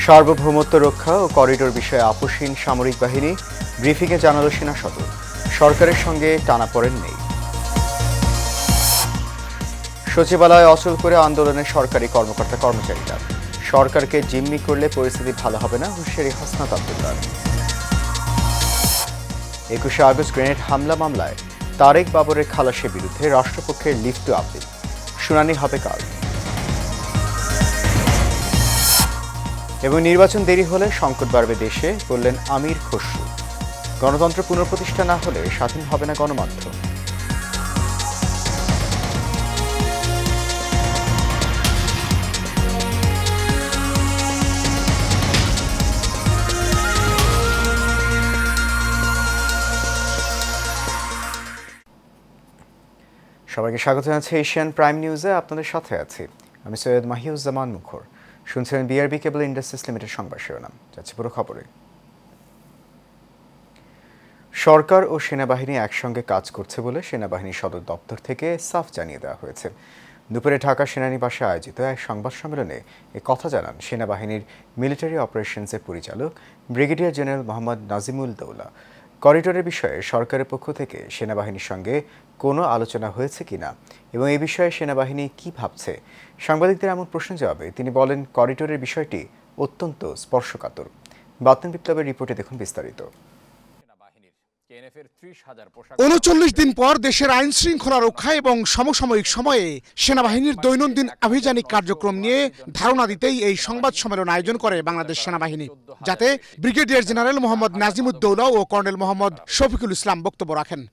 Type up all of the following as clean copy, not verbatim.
সার্বভৌমত্ব রক্ষা ও করিডোর বিষয়ে আপোষহীন সামরিক বাহিনী ব্রিফিংয়ে জানালো সেনা সদর। সরকারের সঙ্গে টানাপোড়েন নেই। সচিবালয় অচল করে আন্দোলনে সরকারি কর্মকর্তা কর্মচারীরা। সরকারকে জিম্মি করলে পরিস্থিতি ভালো হবে না, হুঁশিয়ারি হাসনাত আব্দুল্লাহর। 21শে আগস্ট গ্রেনেড হামলা মামলায় তারেক বাবরের খালাসের বিরুদ্ধে রাষ্ট্রপক্ষের লিফট আপিল, শুনানি হবে কাল। এবং নির্বাচন দেরি হলে সংকট বাড়বে দেশে, বললেন আমির খসরু। গণতন্ত্র পুনঃপ্রতিষ্ঠা না হলে স্বাধীন হবে না গণমাধ্যম। সবাইকে স্বাগত জানাচ্ছি এশিয়ান প্রাইম নিউজে। আপনাদের সাথে আছি আমি সৈয়দ মাহিউজ্জামান মুখর। শুনছিলেন বিআরবি কেবল ইন্ডাস্ট্রিজ লিমিটেড সংবাদ শিরোনাম। যাচ্ছে পুরো খবরে। সরকার ও সেনাবাহিনী একসঙ্গে কাজ করছে বলে সেনাবাহিনী সদর দপ্তর থেকে সাফ জানিয়ে দেওয়া হয়েছে। দুপুরে ঢাকা সেনানিবাসে আয়োজিত এক সংবাদ সম্মেলনে এ কথা জানান সেনাবাহিনীর মিলিটারি অপারেশনসের পরিচালক ব্রিগেডিয়ার জেনারেল মোহাম্মদ নাজিমুল দৌলা। করিডোরের বিষয়ে সরকারের পক্ষ থেকে সেনাবাহিনীর সঙ্গে কোনো আলোচনা হয়েছে কিনা এবং এ বিষয়ে সেনাবাহিনী কি ভাবছে, সাংবাদিকদের এমন প্রশ্নের জবাবে তিনি বলেন, করিডোরের বিষয়টি অত্যন্ত স্পর্শকাতর। বাতন বিপ্লবের রিপোর্টে দেখুন বিস্তারিত। ৩৯ দিন পর দেশের আইন শৃঙ্খলা রক্ষা এবং সমসাময়িক সময়ে সেনাবাহিনীর দৈনন্দিন আভিযানিক কার্যক্রম নিয়ে ধারণা দিতেই এই সংবাদ সম্মেলন আয়োজন করে বাংলাদেশ সেনাবাহিনী, যাতে ব্রিগেডিয়ার জেনারেল মোহাম্মদ নাজিমুদ্দৌলা ও কর্নেল মোহাম্মদ শফিকুল ইসলাম বক্তব্য রাখেন।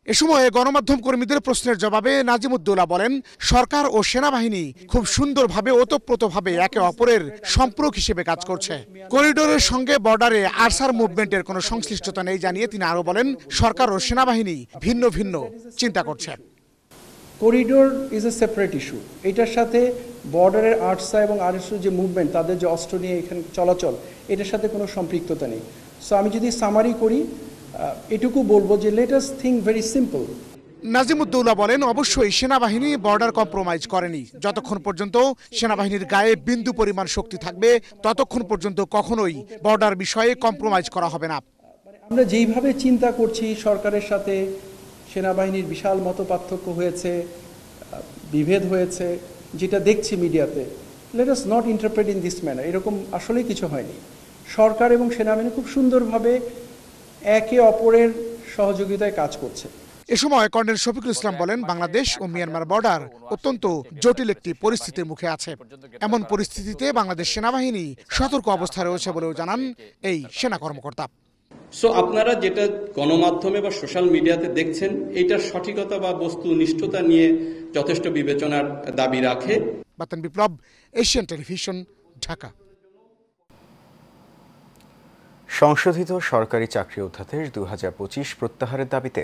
এ সময়ে গণমাধ্যম কর্মীদের প্রশ্নের জবাবে নাজিমুদ্দৌলা বলেন, সরকার ও সেনাবাহিনী খুব সুন্দরভাবে ওতপ্রোতভাবে একে অপরের সম্পর্ক হিসেবে কাজ করছে। করিডোরের সঙ্গে বর্ডারে আরসার মুভমেন্টের কোনো সংশ্লিষ্টতা নেই জানিয়ে তিনি আরও বলেন, সরকার ও সেনাবাহিনী ভিন্ন ভিন্ন চিন্তা করছে। Corridor is a separate issue. এটার সাথে বর্ডারের আরসা এবং আরএসও যে মুভমেন্ট, তাদের যে অস্ত্র নিয়ে এখানে চলাচল, এটার সাথে কোনো সম্পৃক্ততা নেই। সো আমি যদি সামারি করি, এটুকু বলবো যে let us think very simple. Nazimuddoula বলেন, অবশ্যই সেনাবাহিনী বর্ডার কম্প্রোমাইজ করেনি। যতক্ষণ পর্যন্ত সেনাবাহিনীর গায়ে বিন্দু পরিমাণ শক্তি থাকবে, ততক্ষণ পর্যন্ত কখনোই বর্ডার বিষয়ে কম্প্রোমাইজ করা হবে না। আমরা যেইভাবে চিন্তা করছি, সরকারের সাথে সেনাবাহিনীর বিশাল মতপার্থক্য হয়েছে, বিভেদ হয়েছে, যেটা দেখছি মিডিয়াতে, let us not interpret in this manner. এরকম আসলেই কিছু হয়নি। সরকার এবং সেনাবাহিনী খুব সুন্দরভাবে একে অপরের সহযোগিতায় কাজ করছে। এ সময় কর্নেল শফিকুল ইসলাম বলেন, বাংলাদেশ ও মিয়ানমার বর্ডার অত্যন্ত জটিল একটি পরিস্থিতির মুখে আছে। এমন পরিস্থিতিতে বাংলাদেশ সেনাবাহিনী সতর্ক অবস্থায় রয়েছে বলেও জানান এই সেনা কর্মকর্তা। সো আপনারা যেটা গণমাধ্যমে বা সোশ্যাল মিডিয়াতে দেখছেন, এটার সঠিকতা বা বস্তুনিষ্ঠতা নিয়ে যথেষ্ট বিবেচনার দাবি রাখে। বাতন বিপ্লব, এশিয়ান টেলিভিশন, ঢাকা। সংশোধিত সরকারি চাকরি অধ্যাদেশ 2025 প্রত্যাহারের দাবিতে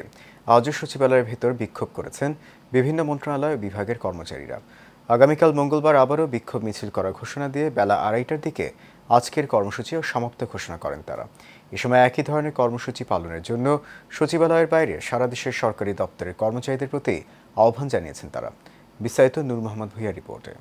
আজও সচিবালয়ের ভেতর বিক্ষোভ করেছেন বিভিন্ন মন্ত্রণালয় ও বিভাগের কর্মচারীরা। আগামীকাল মঙ্গলবার আবারও বিক্ষোভ মিছিল করার ঘোষণা দিয়ে বেলা 2:30টার দিকে আজকের কর্মসূচিও সমাপ্ত ঘোষণা করেন তারা। এ সময় একই ধরনের কর্মসূচি পালনের জন্য সচিবালয়ের বাইরে সারা দেশের সরকারি দপ্তরের কর্মচারীদের প্রতি আহ্বান জানিয়েছেন তারা। বিস্তারিত নূর মোহাম্মদ ভূঁইয়ার রিপোর্টে।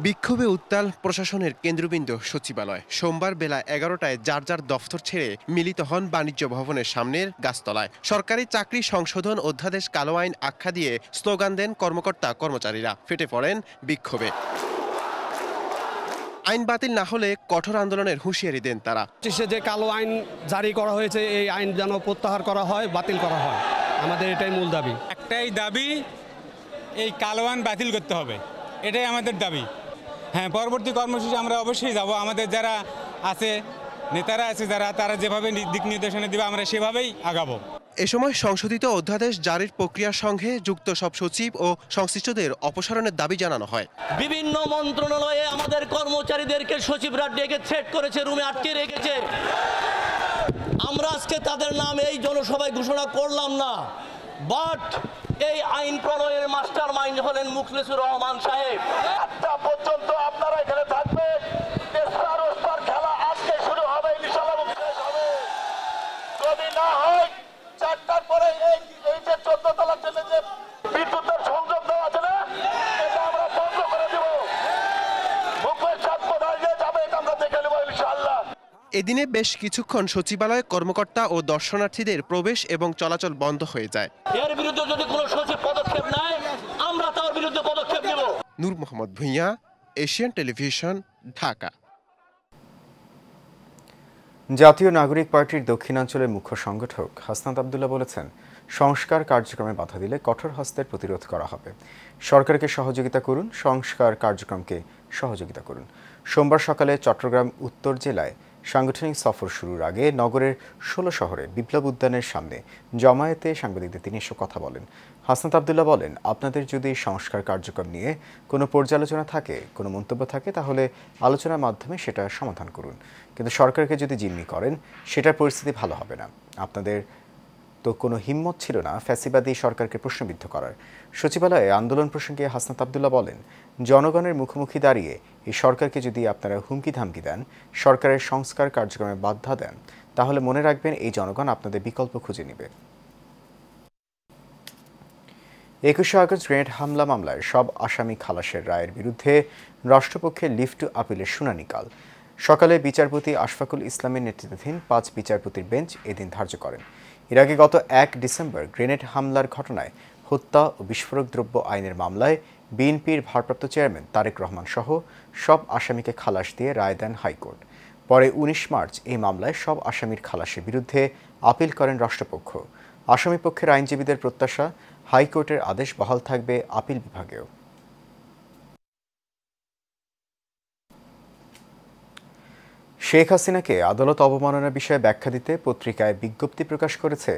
বিক্ষোভে উত্তাল প্রশাসনের কেন্দ্রবিন্দু সচিবালয়। সোমবার বেলা 11টায় যার যার দফতর ছেড়ে মিলিত হন বাণিজ্য ভবনের সামনের গাছতলায়। সরকারি চাকরি সংশোধন অধ্যাদেশ কালো আইন আখ্যা দিয়ে স্লোগান দেন কর্মকর্তা কর্মচারীরা। ফেটে পড়েন বিক্ষোভে। আইন বাতিল না হলে কঠোর আন্দোলনের হুঁশিয়ারি দেন তারা। যে কালো আইন জারি করা হয়েছে, এই আইন যেন প্রত্যাহার করা হয়, বাতিল করা হয়। আমাদের এটাই মূল দাবি। একটাই দাবি, এই কালো আইন বাতিল করতে হবে, এটাই আমাদের দাবি। হ্যাঁ, পরবর্তী কর্মসূচি আমরা অবশ্যই যাব। আমাদের যারা আছে, নেতারা আছে যারা, তারা যেভাবে দিক নির্দেশনা দিবে আমরা সেভাবেই আগাবো। এ সময় সংশোধিত অধ্যাদেশ জারির প্রক্রিয়ার সঙ্গে যুক্ত সব সচিব ও সংশ্লিষ্টদের অপসারণের দাবি জানানো হয়। বিভিন্ন মন্ত্রণালয়ে আমাদের কর্মচারীদেরকে সচিবরা ডেকে থ্রেট করেছে, রুমে আটকে রেখেছে। আমরা আজকে তাদের নাম এই জনসভায় ঘোষণা করলাম না, বাট এই আইন প্রণয়ের মাস্টার মাইন্ড হলেন মুখলেসুর রহমান সাহেব। একটা পর্যন্ত আপনারা এখানে থাকবেন, খেলা আজকে শুরু হবে, ইনশাআল্লাহ হবে। যদি না হয় 4টার পরে এই যে 14 তলার জন্য যে বিদ্যুতের সংযোগ দেওয়া আছে না, এটা আমরা বন্ধ এদিনে বেশ কিছুক্ষণ সচিবালয়ে কর্মকর্তা ও দর্শনার্থীদের প্রবেশ এবং চলাচল বন্ধ হয়ে যায়। এর বিরুদ্ধে যদি কোনো সচিব পদক্ষেপ নেয় আমরা তার বিরুদ্ধে পদক্ষেপ নেব। নূর মোহাম্মদ ভূঁইয়া, এশিয়ান টেলিভিশন, ঢাকা। জাতীয় নাগরিক পার্টির দক্ষিণাঞ্চলের মুখ্য সংগঠক হাসনাত আব্দুল্লাহ বলেছেন, সংস্কার কার্যক্রমে বাধা দিলে কঠোর হস্তের প্রতিরোধ করা হবে। সরকারকে সহযোগিতা করুন, সংস্কার কার্যক্রমকে সহযোগিতা করুন। সোমবার সকালে চট্টগ্রাম উত্তর জেলায় সাংগঠনিক সফর শুরুর আগে নগরের ১৬ শহরে বিপ্লব উদ্যানের সামনে জমায়েতে সাংবাদিকদের তিনি এসব কথা বলেন। হাসনাত আব্দুল্লাহ বলেন, আপনাদের যদি সংস্কার কার্যক্রম নিয়ে কোনো পর্যালোচনা থাকে, কোনো মন্তব্য থাকে, তাহলে আলোচনার মাধ্যমে সেটা সমাধান করুন, কিন্তু সরকারকে যদি জিম্মি করেন সেটার পরিস্থিতি ভালো হবে না। আপনাদের তো কোনো হিম্মত ছিল না ফ্যাসিবাদী সরকারকে প্রশ্নবিদ্ধ করার। সচিবালয়ে আন্দোলন প্রসঙ্গে হাসনাত আব্দুল্লাহ বলেন, জনগণের মুখোমুখি দাঁড়িয়ে এই সরকারকে যদি আপনারা হুমকি ধামকি দেন, সরকারের সংস্কার কার্যক্রমে বাধা দেন, তাহলে মনে রাখবেন এই জনগণ আপনাদের বিকল্প খুঁজে নেবে। ২১শে আগস্ট গ্রেনেড হামলা মামলায় সব আসামি খালাসের রায়ের বিরুদ্ধে রাষ্ট্রপক্ষের লিভ টু আপিলের শুনানি কাল সকালে বিচারপতি আশফাকুল ইসলামের নেতৃত্বাধীন ৫ বিচারপতির বেঞ্চ এদিন ধার্য করেন। এর আগে গত ১ ডিসেম্বর গ্রেনেড হামলার ঘটনায় হত্যা ও বিস্ফোরক দ্রব্য আইনের মামলায় বিএনপির ভারপ্রাপ্ত চেয়ারম্যান তারেক রহমান সহ সব আসামিকে খালাস দিয়ে রায় দেন হাইকোর্ট। পরে ১৯ মার্চ এই মামলায় সব আসামির খালাসের বিরুদ্ধে আপিল করেন রাষ্ট্রপক্ষ। আসামিপক্ষের আইনজীবীদের প্রত্যাশা, হাইকোর্টের আদেশ বহাল থাকবে আপিল বিভাগেও। শেখ হাসিনাকে আদালত অবমাননার বিষয়ে ব্যাখ্যা দিতে পত্রিকায় বিজ্ঞপ্তি প্রকাশ করেছে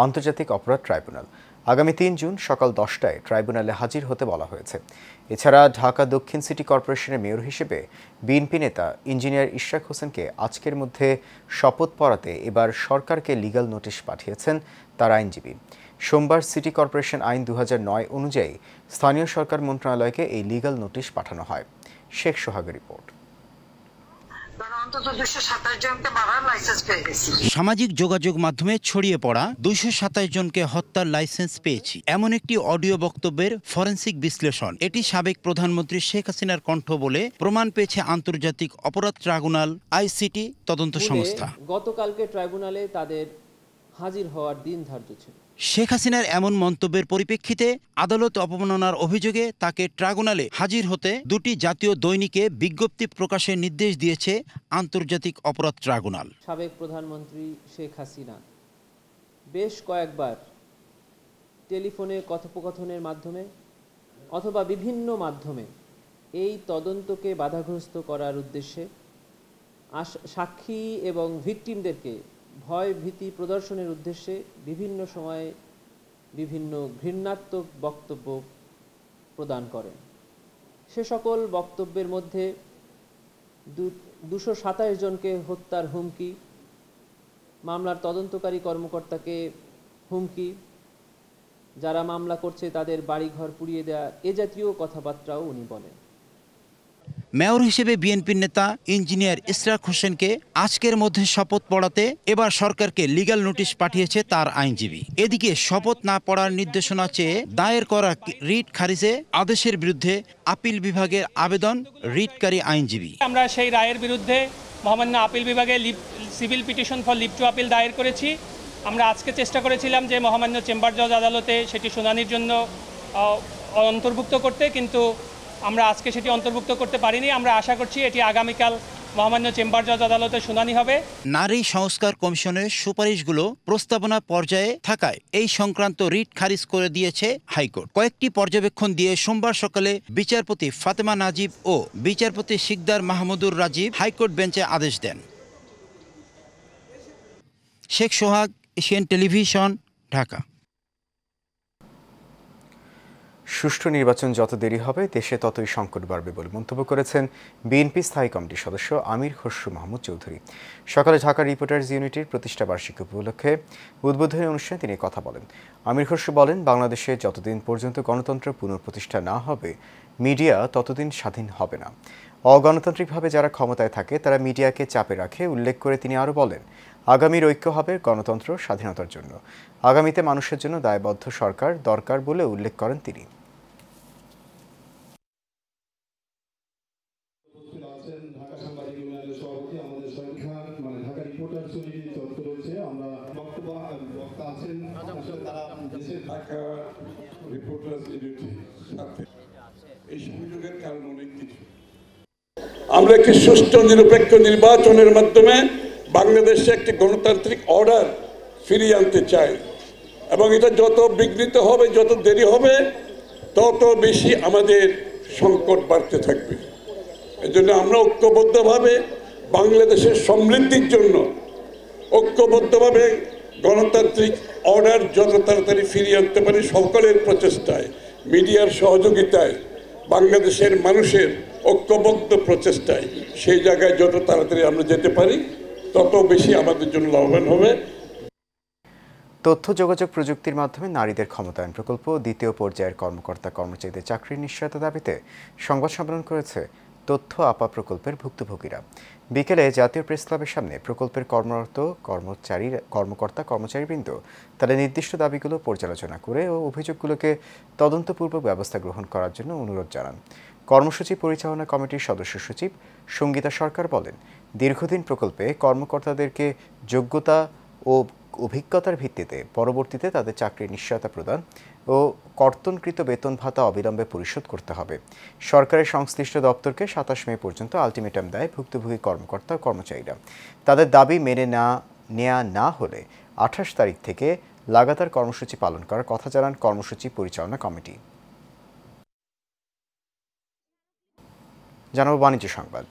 আন্তর্জাতিক অপরাধ ট্রাইব্যুনাল। আগামী ৩ জুন সকাল ১০টায় ট্রাইব্যুনালে হাজির হতে বলা হয়েছে। এছাড়া ঢাকা দক্ষিণ সিটি কর্পোরেশনের মেয়র হিসেবে বিএনপি নেতা ইঞ্জিনিয়ার ইশরাক হোসেনকে আজকের মধ্যে শপথ পড়াতে এবার সরকারকে লিগ্যাল নোটিশ পাঠিয়েছেন তার আইনজীবী। সোমবার সিটি কর্পোরেশন আইন ২০০৯ অনুযায়ী স্থানীয় সরকার মন্ত্রণালয়কে এই লিগ্যাল নোটিশ পাঠানো হয়। শেখ সোহাগের রিপোর্ট। সামাজিক যোগাযোগ মাধ্যমে ছড়িয়ে পড়া ২২৭ জনকে হত্যার লাইসেন্স পেয়েছি, এমন একটি অডিও বক্তব্যের ফরেনসিক বিশ্লেষণ। এটি সাবেক প্রধানমন্ত্রী শেখ হাসিনার কণ্ঠ বলে প্রমাণ পেয়েছে আন্তর্জাতিক অপরাধ ট্রাইব্যুনাল আইসিটি তদন্ত সংস্থা। গতকালকে ট্রাইব্যুনালে তাদের হাজির হওয়ার দিন ধার্য ছিল। শেখ হাসিনার এমন মন্তব্যের পরিপ্রেক্ষিতে আদালত অবমাননার অভিযোগে তাকে ট্রাইব্যুনালে হাজির হতে দুটি জাতীয় দৈনিকে বিজ্ঞপ্তি প্রকাশের নির্দেশ দিয়েছে আন্তর্জাতিক অপরাধ ট্রাইব্যুনাল। সাবেক প্রধানমন্ত্রী শেখ হাসিনা বেশ কয়েকবার টেলিফোনে কথোপকথনের মাধ্যমে অথবা বিভিন্ন মাধ্যমে এই তদন্তকে বাধাগ্রস্ত করার উদ্দেশ্যে সাক্ষী এবং ভিকটিমদেরকে ভয় ভীতি প্রদর্শনের উদ্দেশ্যে বিভিন্ন সময়ে বিভিন্ন ঘৃণাত্মক বক্তব্য প্রদান করেন। সে সকল বক্তব্যের মধ্যে ২২৭ জনকে হত্যার হুমকি, মামলার তদন্তকারী কর্মকর্তাকে হুমকি, যারা মামলা করছে তাদের বাড়িঘর পুড়িয়ে দেওয়া, এ জাতীয় কথাবার্তাও উনি বলেন। মেয়র হিসেবে বিএনপির নেতা ইঞ্জিনিয়ার ইশরাক হোসেনকে আজকের মধ্যে শপথ পড়াতে এবার সরকারকে লিগ্যাল নোটিশ পাঠিয়েছে তার আইনজীবী। এদিকে শপথ না পড়ার নির্দেশনা চেয়ে দায়ের করা রিট খারিজে আদেশের বিরুদ্ধে আপিল বিভাগের আবেদন রিটকারী আইনজীবী। আমরা সেই রায়ের বিরুদ্ধে মহামান্য আপিল বিভাগে civil petition for leave to appeal দায়ের করেছি। আমরা আজকে চেষ্টা করেছিলাম যে মহামান্য চেম্বার জজ আদালতে সেটি শুনানির জন্য অন্তর্ভুক্ত করতে, কিন্তু আমরা আজকে সেটি অন্তর্ভুক্ত করতে পারিনি। আমরা আশা করছি এটি আগামীকাল মহামান্য চেম্বার জজ আদালতে শুনানি হবে। নারী সংস্কার কমিশনের সুপারিশগুলো প্রস্তাবনা পর্যায়ে থাকায় এই সংক্রান্ত রিট খারিজ করে দিয়েছে হাইকোর্ট। কয়েকটি পর্যবেক্ষণ দিয়ে সোমবার সকালে বিচারপতি ফাতেমা নাজিব ও বিচারপতি শিকদার মাহমুদুর রাজীব হাইকোর্ট বেঞ্চে আদেশ দেন। শেখ সোহাগ, এশিয়ান টেলিভিশন, ঢাকা। সুষ্ঠু নির্বাচন যত দেরি হবে দেশে ততই সংকট বাড়বে বলে মন্তব্য করেছেন বিএনপি স্থায়ী কমিটির সদস্য আমির খসরু মাহমুদ চৌধুরী। সকালে ঢাকা রিপোর্টার্স ইউনিটির প্রতিষ্ঠা বার্ষিকী উপলক্ষে উদ্বোধনী অনুষ্ঠানে তিনি কথা বলেন। আমির খসরু বলেন, বাংলাদেশে যতদিন পর্যন্ত গণতন্ত্র পুনঃপ্রতিষ্ঠা না হবে মিডিয়া ততদিন স্বাধীন হবে না। অগণতান্ত্রিকভাবে যারা ক্ষমতায় থাকে তারা মিডিয়াকে চাপে রাখে। উল্লেখ করে তিনি আরও বলেন, আগামীর ঐক্য হবে গণতন্ত্র স্বাধীনতার জন্য। আগামীতে মানুষের জন্য দায়বদ্ধ সরকার দরকার বলে উল্লেখ করেন তিনি। আমরা একটি সুষ্ঠু নিরপেক্ষ নির্বাচনের মাধ্যমে বাংলাদেশে একটি গণতান্ত্রিক অর্ডার ফিরিয়ে আনতে চাই, এবং এটা যত বিঘ্নিত হবে, যত দেরি হবে, তত বেশি আমাদের সংকট বাড়তে থাকবে। এজন্য আমরা ঐক্যবদ্ধভাবে বাংলাদেশের সমৃদ্ধির জন্য ঐক্যবদ্ধভাবে গণতান্ত্রিক অর্ডার যত তাড়াতাড়ি ফিরিয়ে আনতে পারি, সকলের প্রচেষ্টায়, মিডিয়ার সহযোগিতায়, বাংলাদেশের মানুষের ঐক্যবদ্ধ প্রচেষ্টায় সেই জায়গায় যত তাড়াতাড়ি আমরা যেতে পারি তত বেশি আমাদের জন্য লাভবান হবে। তথ্য যোগাযোগ প্রযুক্তির মাধ্যমে নারীদের ক্ষমতায়ন প্রকল্প দ্বিতীয় পর্যায়ের কর্মকর্তা কর্মচারীদের চাকরির নিশ্চয়তা দাবিতে সংবাদ সম্মেলন করেছে তথ্য আপা প্রকল্পের ভুক্তভোগীরা। বিকেলে জাতীয় প্রেস ক্লাবের সামনে প্রকল্পের কর্মরত কর্মকর্তা কর্মচারীবৃন্দ তাদের নির্দিষ্ট দাবিগুলো পর্যালোচনা করে ও অভিযোগগুলোকে তদন্তপূর্বক ব্যবস্থা গ্রহণ করার জন্য অনুরোধ জানান। কর্মসূচি পরিচালনা কমিটির সদস্য সচিব সঙ্গীতা সরকার বলেন, দীর্ঘদিন প্রকল্পে কর্মকর্তাদেরকে যোগ্যতা ও অভিজ্ঞতার ভিত্তিতে পরবর্তীতে তাদের চাকরির নিশ্চয়তা প্রদান ও কর্তনকৃত বেতন ভাতা অবিলম্বে পরিশোধ করতে হবে। সরকারের সংশ্লিষ্ট দপ্তরকে ২৭ মে পর্যন্ত আলটিমেটাম দেয় ভুক্তভোগী কর্মকর্তা কর্মচারীরা। তাদের দাবি মেনে নেওয়া না হলে ২৮ তারিখ থেকে লাগাতার কর্মসূচি পালন করার কথা জানান কর্মসূচি পরিচালনা কমিটি। জানাবো বাণিজ্য সংবাদ।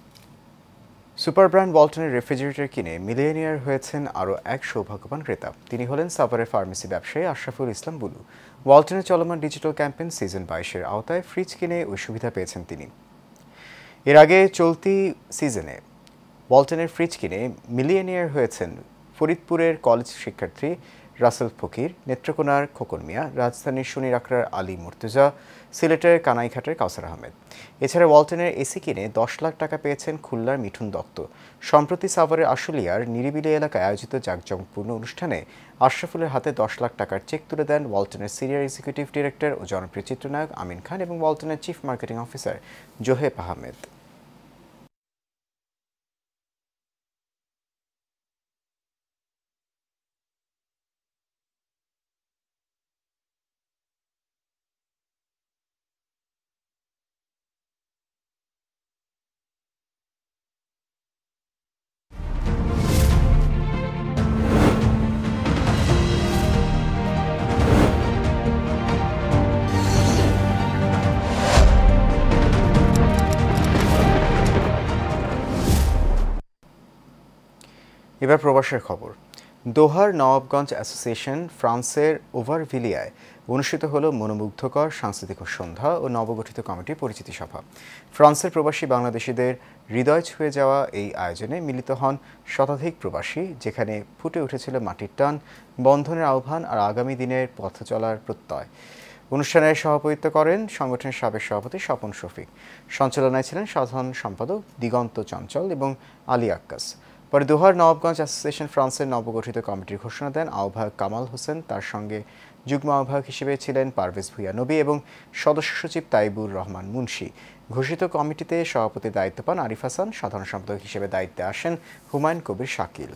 সুপার ব্র্যান্ড ওয়ালটনের রেফ্রিজারেটর কিনে মিলিয়নিয়ার হয়েছেন আরও এক সৌভাগ্যবান ক্রেতা। তিনি হলেন সাভারের ফার্মেসি ব্যবসায়ী আশরাফুল ইসলাম বুলু। ওয়ালটনের চলমান ডিজিটাল ক্যাম্পেইন সিজন 22-এর আওতায় ফ্রিজ কিনে ওই সুবিধা পেয়েছেন তিনি। এর আগে চলতি সিজনে ওয়ালটনের ফ্রিজ কিনে মিলিয়নিয়ার হয়েছেন ফরিদপুরের কলেজ শিক্ষার্থী রাসেল ফকির, নেত্রকোনার খোকন মিয়া, রাজধানীর শনির আখড়ার আলী মুর্তজা, সিলেটের কানাইঘাটের কাউসার আহমেদ। এছাড়া ওয়ালটনের এসি কিনে 10 লাখ টাকা পেয়েছেন খুলনার মিঠুন দত্ত। সম্প্রতি সাভারের আশুলিয়ার নিরিবিলি এলাকায় আয়োজিত জাঁকজমকপূর্ণ অনুষ্ঠানে আশরাফুলের হাতে 10 লাখ টাকার চেক তুলে দেন ওয়ালটনের সিনিয়র এক্সিকিউটিভ ডিরেক্টর ও জনপ্রিয় চিত্রনায়ক আমিন খান এবং ওয়ালটনের chief marketing officer Zoheb Ahmed. এবার প্রবাসের খবর। দোহার নবাবগঞ্জ অ্যাসোসিয়েশন ফ্রান্সের ওভারভিলিয়ায় অনুষ্ঠিত হল মনোমুগ্ধকর সাংস্কৃতিক সন্ধ্যা ও নবগঠিত কমিটির পরিচিতি সভা। ফ্রান্সের প্রবাসী বাংলাদেশিদের হৃদয় ছুঁয়ে যাওয়া এই আয়োজনে মিলিত হন শতাধিক প্রবাসী, যেখানে ফুটে উঠেছিল মাটির টান, বন্ধনের আহ্বান আর আগামী দিনের পথ চলার প্রত্যয়। অনুষ্ঠানে সভাপতিত্ব করেন সংগঠনের সাবেক সভাপতি স্বপন শফিক। সঞ্চালনায় ছিলেন সাধারণ সম্পাদক দিগন্ত চঞ্চল এবং আলী আক্কাস। পরে দোহার নবাবগঞ্জ অ্যাসোসিয়েশন ফ্রান্সের নবগঠিত কমিটির ঘোষণা দেন আহ্বায়ক কামাল হোসেন। তার সঙ্গে যুগ্ম আহ্বায়ক হিসেবে ছিলেন পারভেজ ভুঁইয়া নবী এবং সদস্য সচিব তাইবুর রহমান মুন্সি। ঘোষিত কমিটিতে সভাপতির দায়িত্ব পান আরিফ হাসান। সাধারণ সম্পাদক হিসেবে দায়িত্বে আসেন হুমায়ুন কবির শাকিল।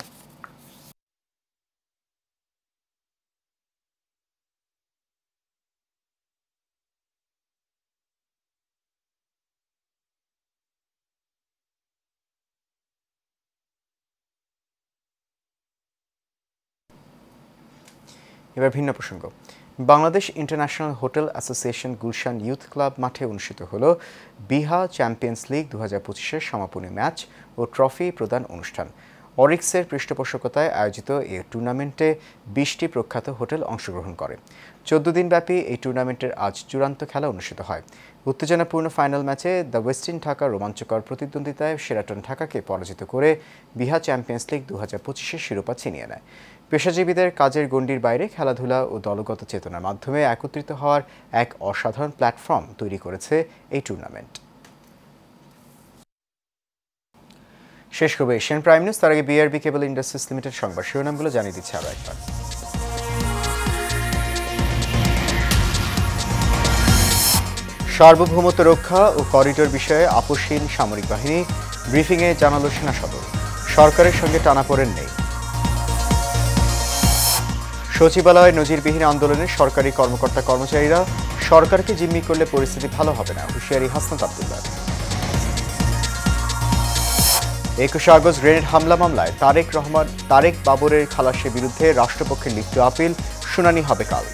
এবার ভিন্ন প্রসঙ্গ। Bangladesh international hotel association Gulshan youth club মাঠে অনুষ্ঠিত হল বিহা চ্যাম্পিয়ন্স লিগ 2025-এর সমাপনী ম্যাচ ও ট্রফি প্রদান অনুষ্ঠান। অরিক্সের পৃষ্ঠপোষকতায় আয়োজিত এই টুর্নামেন্টে 20টি প্রখ্যাত হোটেল অংশগ্রহণ করে। 14 দিনব্যাপী এই টুর্নামেন্টের আজ চূড়ান্ত খেলা অনুষ্ঠিত হয়। উত্তেজনাপূর্ণ ফাইনাল ম্যাচে দ্য ওয়েস্টিন ঢাকা রোমাঞ্চকর প্রতিদ্বন্দ্বিতায় শেরাটন ঢাকাকে পরাজিত করে বিহা চ্যাম্পিয়ন্স লিগ 2025-এর শিরোপা ছিনিয়ে নেয়। পেশাজীবীদের কাজের গণ্ডির বাইরে খেলাধুলা ও দলগত চেতনার মাধ্যমে একত্রিত হওয়ার এক অসাধারণ প্ল্যাটফর্ম তৈরি করেছে এই টুর্নামেন্ট। শেষ করবে এশিয়ান প্রাইম নিউজ। তার আগে বিআরবি কেবল ইন্ডাস্ট্রিজ লিমিটেড সংবাদ শিরোনামগুলো জানিয়ে দিচ্ছে আরও একবার। সার্বভৌমত্ব রক্ষা ও করিডোর বিষয়ে আপোষহীন সামরিক বাহিনী ব্রিফিংয়ে জানালো সেনা সদর। সরকারের সঙ্গে টানাপোড়েন নেই। সচিবালয় নজিরবিহীন আন্দোলনে সরকারি কর্মকর্তা কর্মচারীরা সরকারকে জিম্মি করলে পরিস্থিতি ভালো হবে না, হুঁশিয়ারি হাসনাত আব্দুল্লাহ। 21 আগস্ট গ্রেনেড হামলা মামলায় তারেক বাবরের খালাসের বিরুদ্ধে রাষ্ট্রপক্ষের লিখিত আপিল শুনানি হবে কাল।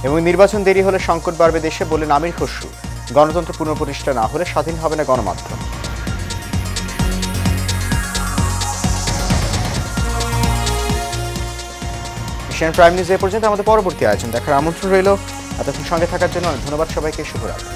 এবং নির্বাচন দেরি হলে সংকট বাড়বে দেশে বললেন আমির খসরু। গণতন্ত্র পুনঃপ্রতিষ্ঠা না হলে স্বাধীন হবে না গণমাধ্যম। এশিয়ান প্রাইম নিউজ এ পর্যন্ত। আমাদের পরবর্তী আয়োজন দেখার আমন্ত্রণ রইল। এতক্ষণ সঙ্গে থাকার জন্য ধন্যবাদ সবাইকে। শুভরাত্রি।